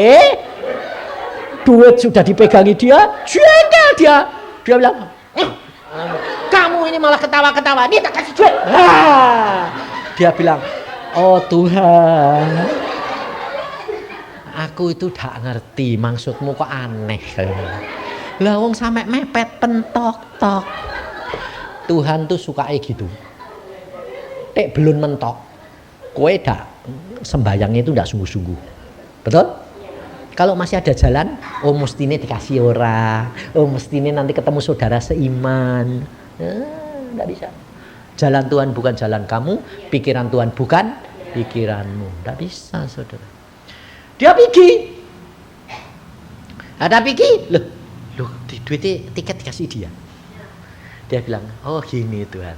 duit sudah dipegangi dia, jengkel dia. Dia bilang, kamu ini malah ketawa-ketawa, ini tak kasih duit. Wah. Dia bilang, oh Tuhan, aku itu tak ngerti maksudmu kok aneh. Lah wong sampe mepet pentok-tok. Tuhan tuh suka gitu. Tek belum mentok. Kowe dak sembayangnya itu ndak sungguh-sungguh. Betul? Kalau masih ada jalan, oh mestine dikasih orang. Oh mestine nanti ketemu saudara seiman. Ndak bisa. Jalan Tuhan bukan jalan kamu, pikiran Tuhan bukan pikiranmu. Ndak bisa, saudara. Dia pergi. Ada pergi, loh, duitnya tiket dikasih dia. Dia bilang, oh gini Tuhan.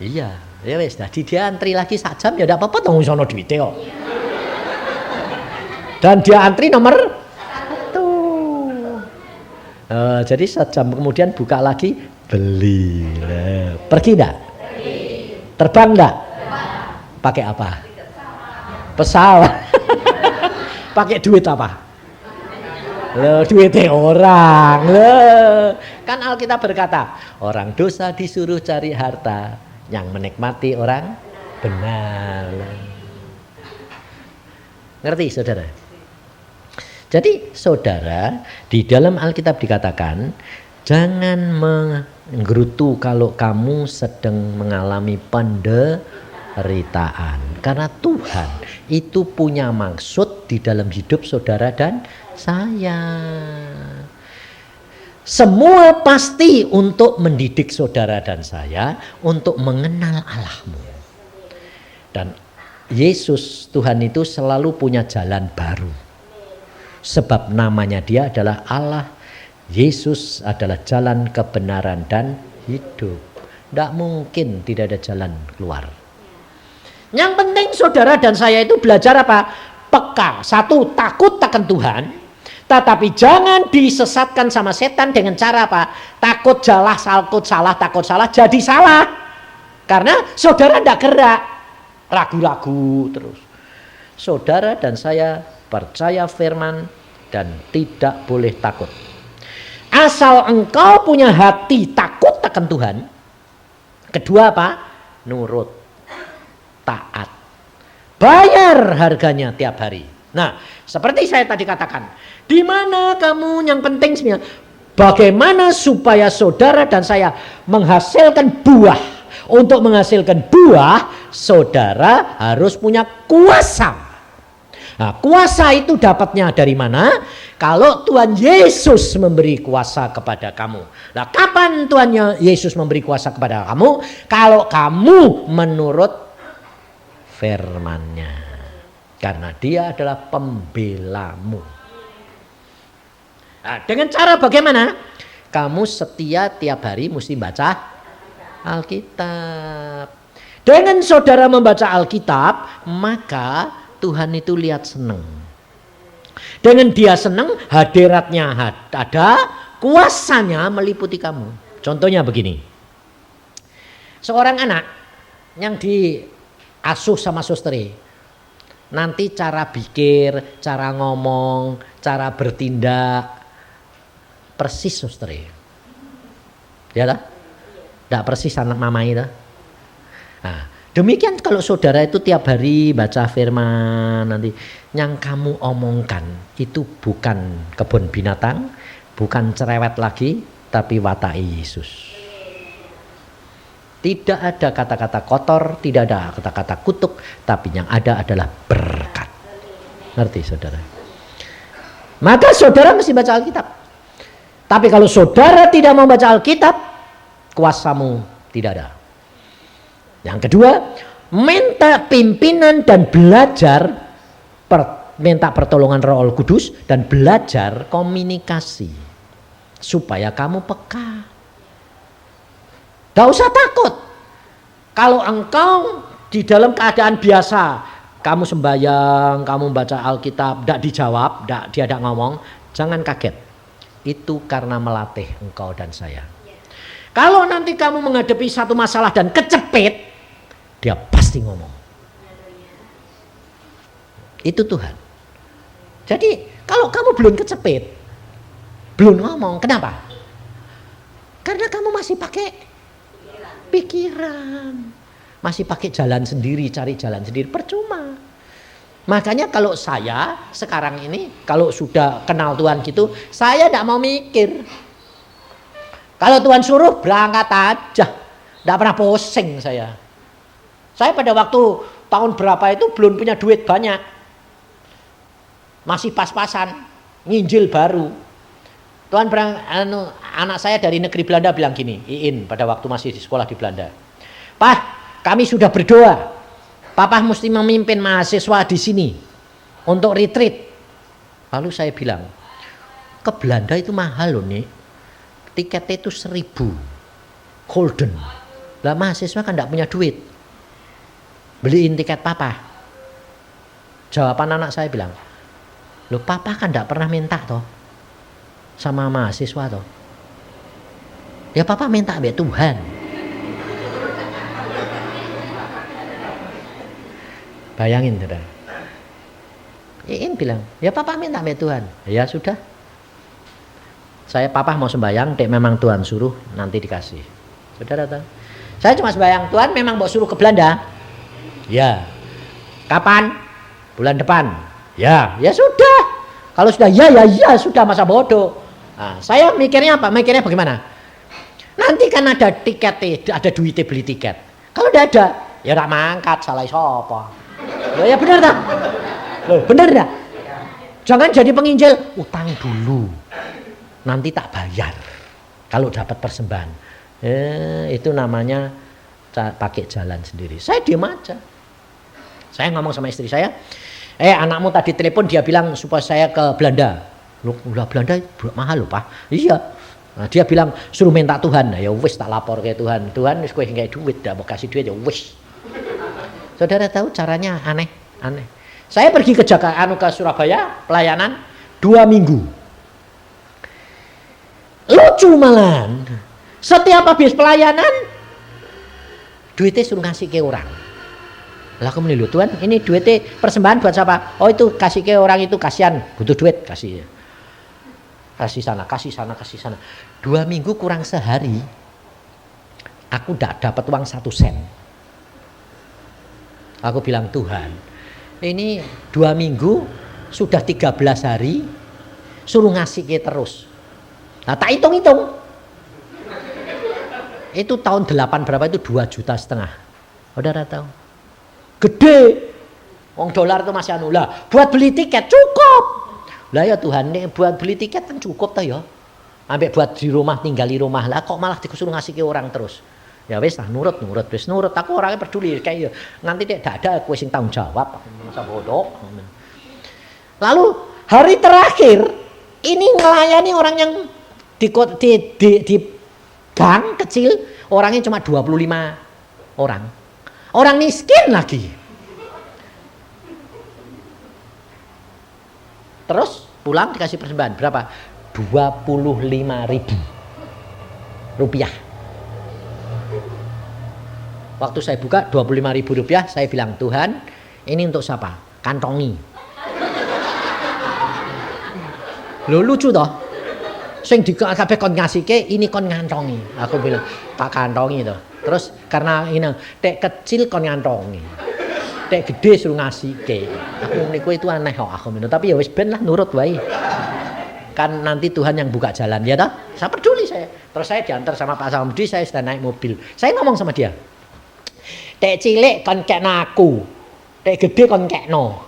Iya, ya wes. Jadi dia antri lagi 1 jam ya tidak apa-apa, tunggu sono duitnya. Dan dia antri nomor 1. Jadi 1 jam kemudian buka lagi, beli. Pergi enggak? Terbang enggak? Pakai apa? Pesawat. Pakai duit apa? Loh, duitnya orang. Loh. Kan Alkitab berkata, orang dosa disuruh cari harta, yang menikmati orang benar. Ngerti saudara? Jadi saudara, di dalam Alkitab dikatakan, jangan menggerutu kalau kamu sedang mengalami penderitaan. Karena Tuhan itu punya maksud di dalam hidup saudara dan saya. Semua pasti untuk mendidik saudara dan saya untuk mengenal Allahmu. Dan Yesus Tuhan itu selalu punya jalan baru. Sebab namanya dia adalah Allah. Yesus adalah jalan kebenaran dan hidup. Tidak mungkin tidak ada jalan keluar. Yang penting saudara dan saya itu belajar apa? Peka. 1, takut akan Tuhan. Tetapi jangan disesatkan sama setan dengan cara apa? Takut salah, takut salah, jadi salah. Karena saudara tidak gerak, ragu-ragu terus. Saudara dan saya percaya firman dan tidak boleh takut. Asal engkau punya hati takut akan Tuhan. Kedua apa? Nurut, taat. Bayar harganya tiap hari. Nah, seperti saya tadi katakan, di mana kamu yang penting sebenarnya, bagaimana supaya saudara dan saya menghasilkan buah. Untuk menghasilkan buah, saudara harus punya kuasa. Nah, kuasa itu dapatnya dari mana? Kalau Tuhan Yesus memberi kuasa kepada kamu. Nah, kapan Tuhan Yesus memberi kuasa kepada kamu? Kalau kamu menurut firman-Nya. Karena dia adalah pembelamu. Nah, dengan cara bagaimana? Kamu setia tiap hari mesti baca Alkitab. Dengan saudara membaca Alkitab, maka Tuhan itu lihat senang. Dengan dia senang, hadiratnya ada, kuasanya meliputi kamu. Contohnya begini. Seorang anak yang diasuh sama sustri, nanti cara pikir, cara ngomong, cara bertindak persis sustri. Ya tak? Tidak persis anak mama itu. Nah, demikian kalau saudara itu tiap hari baca firman, nanti yang kamu omongkan itu bukan kebun binatang, bukan cerewet lagi, tapi watak Yesus. Tidak ada kata-kata kotor, tidak ada kata-kata kutuk, tapi yang ada adalah berkat. Ngerti saudara? Maka saudara mesti baca Alkitab. Tapi kalau saudara tidak mau baca Alkitab, kuasamu Tidak ada. Yang kedua, minta pimpinan dan belajar minta pertolongan Roh Kudus dan belajar komunikasi supaya kamu peka. Gak usah takut. Kalau engkau di dalam keadaan biasa, kamu sembahyang, kamu baca Alkitab, tidak dijawab, dia tidak ngomong, jangan kaget. Itu karena melatih engkau dan saya. Kalau nanti kamu menghadapi satu masalah dan kecepet, dia pasti ngomong. Itu Tuhan. Jadi kalau kamu belum kecepet, belum ngomong, kenapa? Karena kamu masih pakai pikiran, masih pakai jalan sendiri, cari jalan sendiri, percuma. Makanya kalau saya sekarang ini kalau sudah kenal Tuhan gitu, saya tidak mau mikir. Kalau Tuhan suruh berangkat aja, tidak pernah pusing saya. Saya pada waktu tahun berapa itu belum punya duit banyak, masih pas-pasan, nginjil baru. Tuhan anak saya dari negeri Belanda bilang gini, Iin pada waktu masih di sekolah di Belanda. Pak, kami sudah berdoa. Papa mesti memimpin mahasiswa di sini untuk retreat. Lalu saya bilang, ke Belanda itu mahal loh nih. Tiketnya itu 1.000 golden. Lah mahasiswa kan tidak punya duit. Beliin tiket papa. Jawaban anak saya bilang, loh papa kan tidak pernah minta toh sama mahasiswa toh. Ya papa minta be Tuhan. Bayangin saudara. Iin bilang, ya papa minta be Tuhan. Ya sudah. Saya papa mau sembahyang, dek memang Tuhan suruh nanti dikasih. Saudara tahu. Saya cuma sembahyang, Tuhan memang mau suruh ke Belanda. Ya. Kapan? Bulan depan. Ya, ya sudah. Kalau sudah ya sudah, masa bodoh. Nah, saya mikirnya apa? Mikirnya bagaimana? Nanti kan ada tiket, ada duitnya beli tiket. Kalau tidak ada, ya tidak mangkat, salah siapa? Ya benar tak? Loh, benar tak? Jangan jadi penginjil, utang dulu. Nanti tak bayar. Kalau dapat persembahan. Itu namanya pakai jalan sendiri. Saya diam aja. Saya ngomong sama istri saya, anakmu tadi telepon dia bilang supaya saya ke Belanda. Loh, udah Belanda mahal loh Pak. Iya. Nah, dia bilang suruh minta Tuhan. Nah, ya wis tak lapor ke Tuhan. Tuhan wis kowe nggak duit, dah mau kasih duit ya wis. Saudara tahu caranya aneh. Saya pergi ke ke Surabaya pelayanan 2 minggu. Lucu malahan. Setiap habis pelayanan duitnya suruh ngasih ke orang. Lah aku menilu Tuhan, ini duitnya persembahan buat siapa? Oh itu kasih ke orang itu, kasihan butuh duit, kasih. Kasih sana. 2 minggu kurang sehari, aku tidak dapat uang 1 sen. Aku bilang Tuhan, ini 2 minggu sudah 13 hari, suruh ngasih ke terus. Nah tak hitung-hitung. Itu tahun 8 berapa itu 2,5 juta. Saudara tahu? Gede. Wong dolar itu masih lah. Buat beli tiket cukup. Lah ya Tuhan, nih buat beli tiket kan cukup toh ya. Ambek buat di rumah, tinggal di rumah lah kok malah disuruh ngasih ke orang terus. Ya wis lah nurut. Aku orangnya peduli kayak ya. Nanti tidak ada aku sing tanggung jawab. Masa bodoh. Lalu hari terakhir ini melayani orang yang di gang kecil, orangnya cuma 25 orang. Orang miskin lagi. Terus pulang dikasih persembahan berapa? 25.000 rupiah. Waktu saya buka 25.000 rupiah, saya bilang Tuhan, ini untuk siapa? Kantongi. Loh lucu toh? Sing kabeh kon ngasihke, ini kon ngantongi. Aku bilang tak kantongi toh. Terus karena ini tek kecil kon ngantongi. Tek gede suruh ngasihke. Aku niku itu aneh kok aku minum, tapi ya wis ben lah nurut wae. Kan nanti Tuhan yang buka jalan ya toh. Saya peduli saya. Terus saya diantar sama Pak Samudi, saya sudah naik mobil. Saya ngomong sama dia. Tek cilik kon kekno aku. Tek gede kon kekno.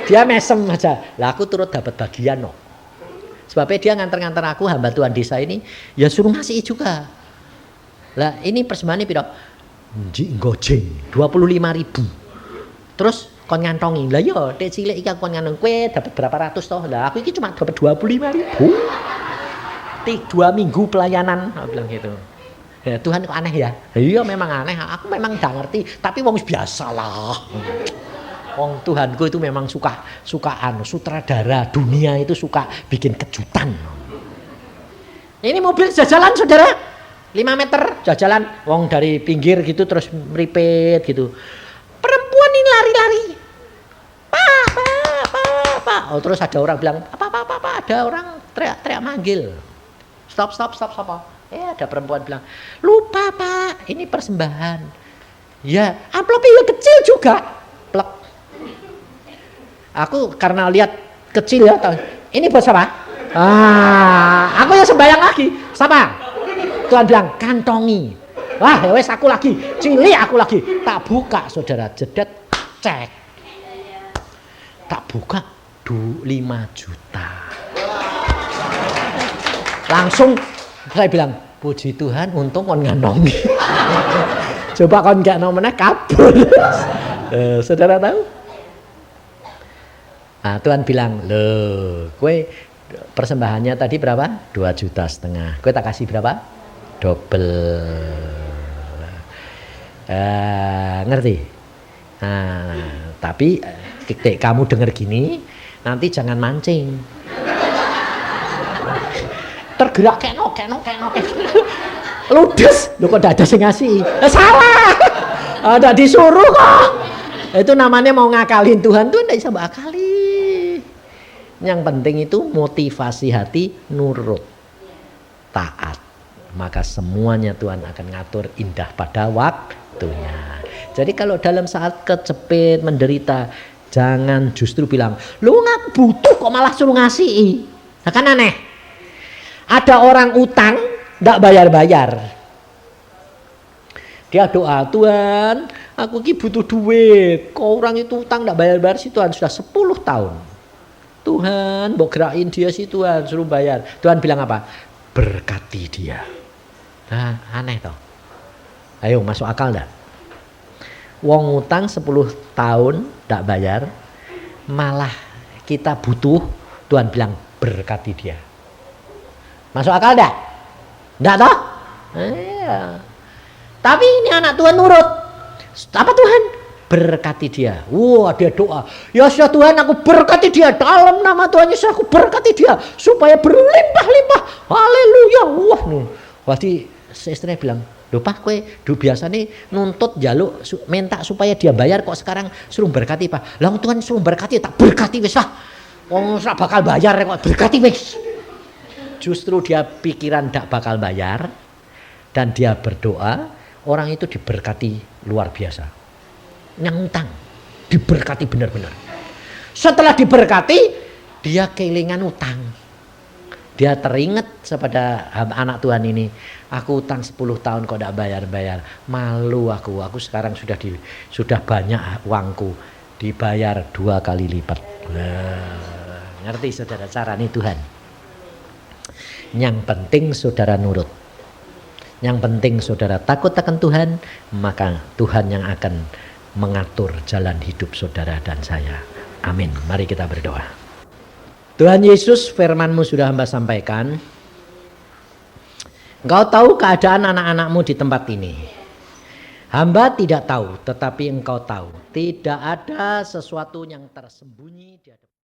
Dia mesem aja. Lah aku turut dapat bagian no. Sebabnya dia nganter-nganter aku hamba Tuhan desa ini ya suruh ngasih juga. Lah ini persembahan piro? Njik gojeng 25.000. Terus kon ngantongi. Lah yo dek cilik iki kon ngantongi kowe dapat berapa ratus toh. Lah aku iki cuma dapat 25.000. 2 minggu pelayanan, aku bilang gitu. Ya, Tuhan kok aneh ya? Iya memang aneh, aku memang gak ngerti, tapi wong biasa lah. Wong Tuhanku itu memang suka sutradara dunia itu suka bikin kejutan. Ini mobil jajalan saudara, 5 meter jajalan, wong dari pinggir gitu terus meripit gitu. Perempuan ini lari-lari, pak. Oh, terus ada orang bilang, apa, ada orang teriak manggil. Stop. Ada perempuan bilang, lupa pak, ini persembahan. Ya, amplopnya ya kecil juga. Plek. Aku karena lihat kecil ya, ini buat siapa? Aku yang sembahyang lagi. Siapa? Tuhan bilang, kantongi. Wah, wes aku lagi, cilik aku lagi. Tak buka saudara, jedet, cek. Tak buka, 5 juta. Langsung saya bilang, puji Tuhan untung kon ngandongi. Coba kon gak nomornya kabur. Saudara tahu? Tuhan bilang, loh, kue persembahannya tadi berapa? 2,5 juta. Kue tak kasih berapa? Double. Ngerti? Tapi kamu dengar gini, nanti jangan mancing. Tergerak kenok. Ludes, lu kok ada sing ngasih? Salah. Ada disuruh kok. Itu namanya mau ngakalin Tuhan tuh enggak bisa mbak akali. Yang penting itu motivasi hati nurut, taat. Maka semuanya Tuhan akan ngatur indah pada waktunya. Jadi kalau dalam saat kecepit, menderita, jangan justru bilang, lu nggak butuh kok malah suruh ngasih. Nah kan aneh. Ada orang utang, nggak bayar-bayar. Dia doa, Tuhan, aku ki butuh duit. Kok orang itu utang nggak bayar-bayar sih Tuhan, sudah 10 tahun. Tuhan, mau gerakin dia sih Tuhan, suruh bayar. Tuhan bilang apa? Berkati dia. Nah, aneh toh. Ayo masuk akal dah. Wong utang 10 tahun nggak bayar, malah kita butuh, Tuhan bilang berkati dia. Masuk akal dah? Enggak toh? Iya. Tapi ini anak Tuhan nurut. Apa Tuhan? Berkati dia. Wah, dia doa. Ya sudah Tuhan, aku berkati dia. Dalam nama Tuhan Yesus aku berkati dia. Supaya berlimpah-limpah. Haleluya. Wah, berarti istrinya bilang, loh Pak, kowe biasa nih nuntut jaluk minta supaya dia bayar, kok sekarang suruh berkati Pak. Lah Tuhan suruh berkati, tak berkati wis lah. Wong ora bakal bayar kok berkati wis. Justru dia pikiran tidak bakal bayar dan dia berdoa, orang itu diberkati luar biasa. Yang utang diberkati benar-benar. Setelah diberkati, dia kehilangan utang. Dia teringat kepada anak Tuhan ini, aku utang 10 tahun kok tidak bayar-bayar. Malu aku sekarang sudah banyak uangku, dibayar 2 kali lipat. Ngerti saudara cara ini Tuhan? Yang penting saudara nurut. Yang penting saudara takut akan Tuhan, maka Tuhan yang akan mengatur jalan hidup saudara dan saya. Amin. Mari kita berdoa. Tuhan Yesus, firman-Mu sudah hamba sampaikan. Engkau tahu keadaan anak-anak-Mu di tempat ini. Hamba tidak tahu, tetapi Engkau tahu. Tidak ada sesuatu yang tersembunyi di hadapan